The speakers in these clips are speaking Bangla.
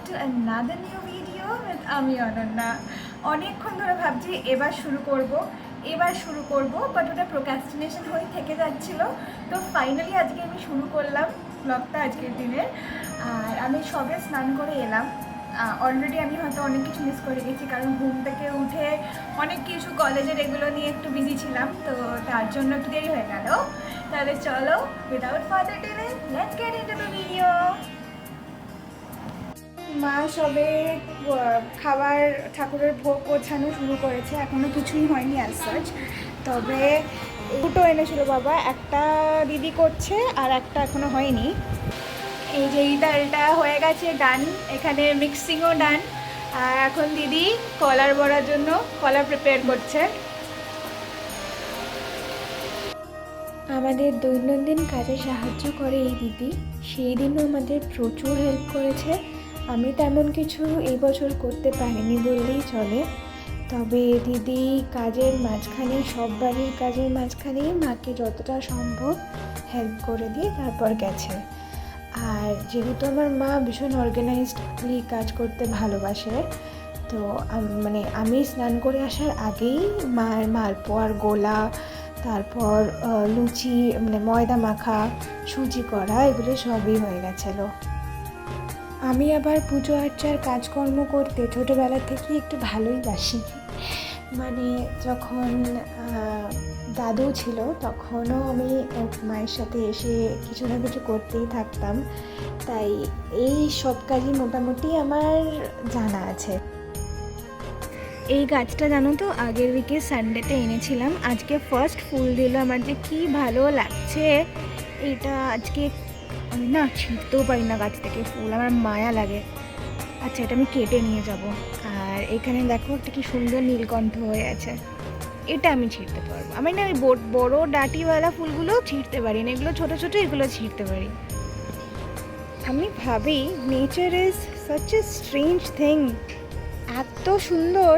to another new video with আমি অনন্যা। অনেকক্ষণ ধরে ভাবছি এবার শুরু করব বাট ওটা প্রোক্রাস্টিনেশন হয়ে থেকে যাচ্ছিল। তো ফাইনালি আজকে আমি শুরু করলাম ব্লগটা আজকের দিনের। আর আমি সবে স্নান করে এলাম। অলরেডি আমি হয়তো অনেক কিছু মিস করে গেছি, কারণ ঘুম থেকে উঠে অনেক কিছু কলেজের এগুলো নিয়ে একটু বিজি ছিলাম, তো তার জন্য একটু দেরি হয়ে গেল। তাহলে চলো, without further delay let's get into the video. মা সবে খাবার ঠাকুরের ভোগ গোছানো শুরু করেছে, এখনও কিছুই হয়নি অ্যাজ সাচ। তবে দুটো এনেছিল বাবা, একটা দিদি করছে আর একটা এখনও হয়নি। এই যে এই ডালটা হয়ে গেছে ডান, এখানে মিক্সিংও ডান। আর এখন দিদি কলার বড়ার জন্য কলা প্রিপেয়ার করছে। আমাদের দৈনন্দিন কাজে সাহায্য করে এই দিদি, সেই দিনও আমাদের প্রচুর হেল্প করেছে। আমি তেমন কিছু এই বছর করতে পারিনি বললেই চলে, তবে দিদি কাজের মাঝখানে, সব বাড়ির কাজের মাঝখানেই মাকে যতটা সম্ভব হেল্প করে দিয়ে তারপর গেছে। আর যেহেতু আমার মা ভীষণ অর্গানাইজডলি কাজ করতে ভালোবাসে, তো আমি স্নান করে আসার আগেই মায়ের মালপোয়ার গোলা, তারপর লুচি ময়দা মাখা, সুজি করা, এগুলো সবই হয়ে গেছিলো। আমি আবার পুজো আর্চার কাজকর্ম করতে ছোটোবেলা থেকে একটু ভালোই বাসি। যখন দাদু ছিল তখনও আমি মায়ের সাথে এসে কিছু না কিছু করতেই থাকতাম, তাই এই সব কাজই মোটামুটি আমার জানা আছে। এই গাছটা জানো তো, আগের উইকে সানডেতে এনেছিলাম, আজকে ফার্স্ট ফুল দিল। আমার যে কী ভালো লাগছে। এটা আজকে আমি না ছিঁড়তেও পারি না গাছ থেকে ফুল, আমার মায়া লাগে। আচ্ছা, এটা আমি কেটে নিয়ে যাব। আর এখানে দেখো একটা কি সুন্দর নীলকণ্ঠ হয়ে আছে, এটা আমি ছিঁড়তে পারবো। আমি না ওই বড়ো ডাঁটিওয়ালা ফুলগুলো ছিঁড়তে পারি না, এগুলো ছোটো ছোটো, এগুলো ছিঁড়তে পারি। আমি ভাবি nature is such a strange thing, এত সুন্দর।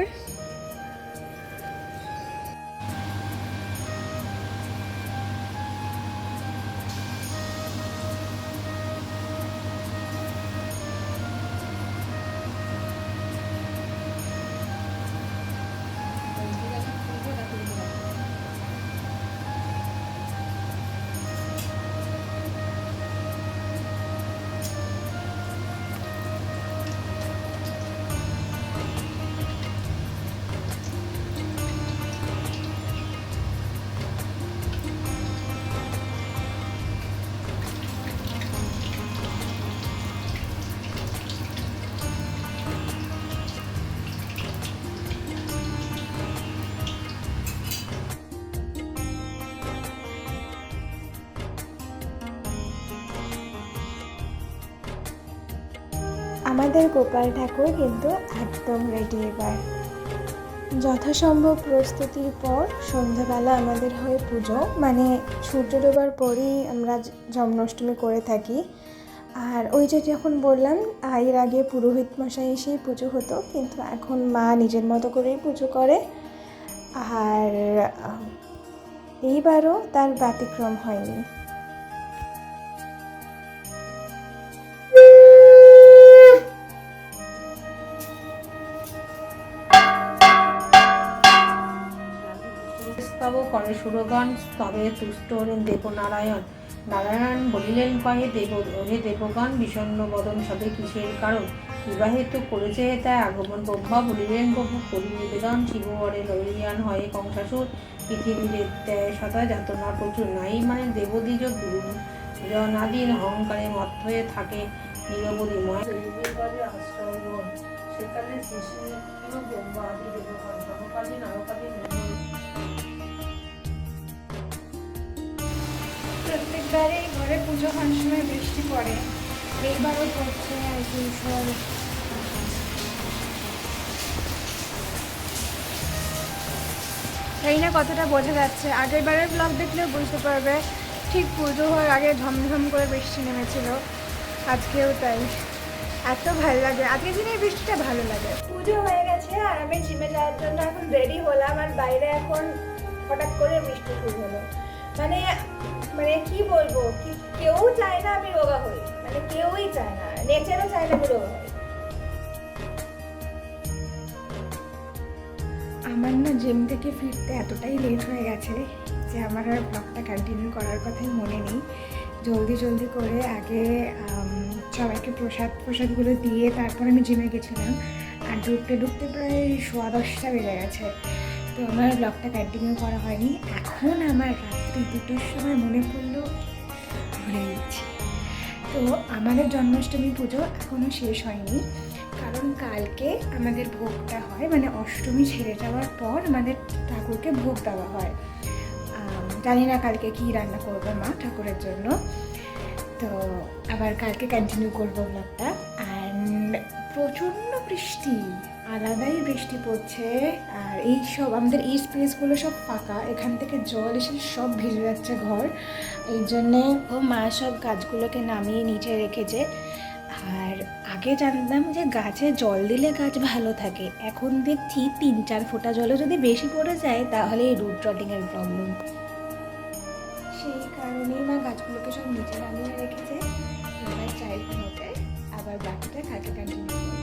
আমাদের গোপাল ঠাকুর কিন্তু একদম রেডি। এবার যথাসম্ভব প্রস্তুতির পর সন্ধ্যাবেলা আমাদের হয় পুজো, সূর্য ডোবার পরেই আমরা জন্মাষ্টমী করে থাকি। আর ওই যে যখন বললাম এর আগে পুরোহিত মশাই এসেই পুজো হতো, কিন্তু এখন মা নিজের মতো করেই পুজো করে। আর এইবারও তার ব্যতিক্রম হয়নি। করে সুরগণ স্তবে তুষ্ট হলেন দেবনারায়ণ। নারায়ণ বলিলেন কহে হে দেবগণ, বিষণ্ণ বদন সবে কিসের কারণ? বিবাহে তো করেছে তাই আগমন। ব্রহ্মা বলিলেন প্রভু করি নিবেদন, শিববরে লইয়ান হয়ে কংসাসুর। পৃথিবীর সদা যাতনা প্রচুর নাই, দেবদ্বিজ গুরু জনাদিন অহংকারে মত হয়ে থাকে নিরবধিময়। আশ্রয়গণ সেকালে শ্রী ব্রহ্মা আদি দেবগণ সমকালীন আরকালীন। প্রত্যেকবারে ঘরে পুজো হওয়ার সময় বৃষ্টি পড়ে, এইবারও পড়ছে আর কি। এই না কতটা বোঝা যাচ্ছে, আগের বারের ব্লগ দেখলে বুঝতে পারবে, ঠিক পুজো হওয়ার আগে ঝমঝম করে বৃষ্টি নেমেছিল। আজকেও তাই, এত ভালো লাগে আজকের দিনে বৃষ্টিটা, ভালো লাগে। পুজো হয়ে গেছে আর আমি জিমে যাওয়ার জন্য এখন রেডি হলাম। আর বাইরে এখন হঠাৎ করে বৃষ্টি শুরু হলো। কি বলবো, কেউ চায় না আমি রোগা হই, কেউই চায় না, নেচারও চায় না আমি রোগা হই। আমার না জিম থেকে ফিরতে এতটাই লেট হয়ে গেছে যে আমার আর ব্লগটা কন্টিনিউ করার কথাই মনে নেই। জলদি করে আগে সবাইকে প্রসাদগুলো দিয়ে তারপর আমি জিমে গেছিলাম, আর ঢুকতে প্রায় 10:15 বেজে গেছে। তো আমার ব্লগটা কন্টিনিউ করা হয়নি। এখন আমার রাত্রি 2টোর সময় মনে পড়লো ভুলে গেছি। তো আমাদের জন্মাষ্টমী পুজো এখনও শেষ হয়নি, কারণ কালকে আমাদের ভোগটা হয়, মানে অষ্টমী ছেড়ে যাওয়ার পর আমাদের ঠাকুরকে ভোগ দেওয়া হয়। জানি না কালকে কী রান্না করবে মা ঠাকুরের জন্য। তো আবার কালকে কন্টিনিউ করবো ব্লগটা। অ্যান্ড প্রচণ্ড বৃষ্টি, আলাদাই বৃষ্টি পড়ছে। আর এই সব আমাদের এই স্পেসগুলো সব ফাঁকা, এখান থেকে জল এসে সব ভিজে যাচ্ছে ঘর। এই জন্যে মা সব গাছগুলোকে নামিয়ে নিচে রেখেছে। আর আগে জানতাম যে গাছে জল দিলে গাছ ভালো থাকে, এখন দেখছি 3-4 ফোঁটা জলও যদি বেশি পড়ে যায় তাহলে এই রুট রটিংয়ের প্রবলেম। সেই কারণেই মা গাছগুলোকে সব নিচে নামিয়ে রেখেছে। এবার চাই ঘুমোতে, আবার বাকিটা কালকে কন্টিনিউ করবো।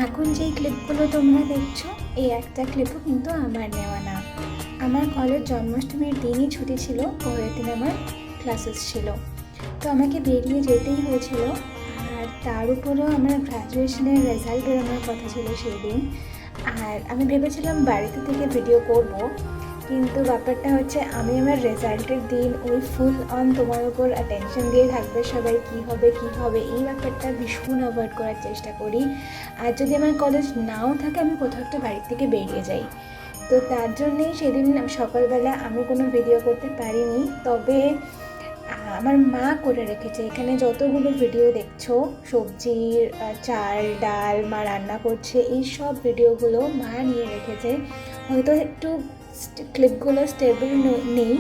এখন যেই ক্লিপগুলো তোমরা দেখছো, এই একটা ক্লিপও কিন্তু আমার নেওয়া না। আমার কলেজ জন্মাষ্টমীর দিনই ছুটি ছিল, পরের দিন আমার ক্লাসেস ছিল, তো আমাকে বেরিয়ে যেতেই হয়েছিল। আর তার উপরেও আমার গ্র্যাজুয়েশনের রেজাল্ট বেরোনোর কথা ছিল সেই দিন। আর আমি ভেবেছিলাম বাড়িতে থেকে ভিডিও করব, কিন্তু ব্যাপারটা হচ্ছে আমি আমার রেজাল্টের দিন ওই ফুল অন তোমার উপর অ্যাটেনশন দিয়ে থাকবে সবাই, কী হবে এই ব্যাপারটা ভীষণ অ্যাভয়েড করার চেষ্টা করি। আর যদি আমার কলেজ নাও থাকে আমি কোথাও একটা বাড়ির থেকে বেরিয়ে যাই। তো তার জন্যেই সেদিন সকালবেলা আমি কোনো ভিডিও করতে পারিনি। তবে আমার মা করে রেখেছে, এখানে যতগুলো ভিডিও দেখছো সবজির, চাল ডাল মা রান্না করছে, এই সব ভিডিওগুলো মা নিয়ে রেখেছে। হয়তো একটু ক্লিপগুলো স্টেবল নেই,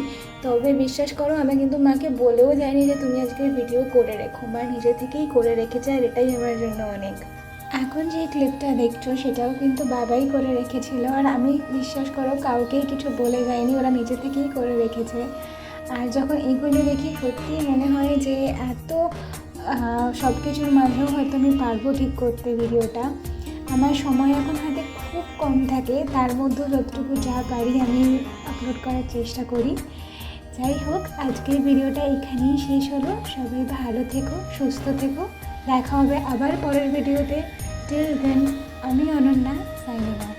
তবে বিশ্বাস করো আমি কিন্তু মাকে বলেও যাইনি যে তুমি আজকে ভিডিও করে রেখো, মা নিজে থেকেই করে রেখেছে। আর এটাই আমার জন্য অনেক। এখন যে ক্লিপটা দেখছো সেটাও কিন্তু বাবাই করে রেখেছিল, আর আমি বিশ্বাস করো কাউকেই কিছু বলে যাইনি, ওরা নিজে থেকেই করে রেখেছে। আর যখন এগুলো দেখি সত্যিই মনে হয় যে এত সব কিছুর মাঝেও হয়তো আমি পারবো ঠিক করতে ভিডিওটা। আমার সময় এখন হাতে খুব কম থাকে, তার মধ্যেও যতটুকু যা পারি আমি আপলোড করার চেষ্টা করি। যাই হোক, আজকের ভিডিওটা এখানেই শেষ হলো। সবাই ভালো থেকো, সুস্থ থেকো, দেখা হবে আবার পরের ভিডিওতে। টিল দেন, আমি অনন্যা, সাইনিং অফ।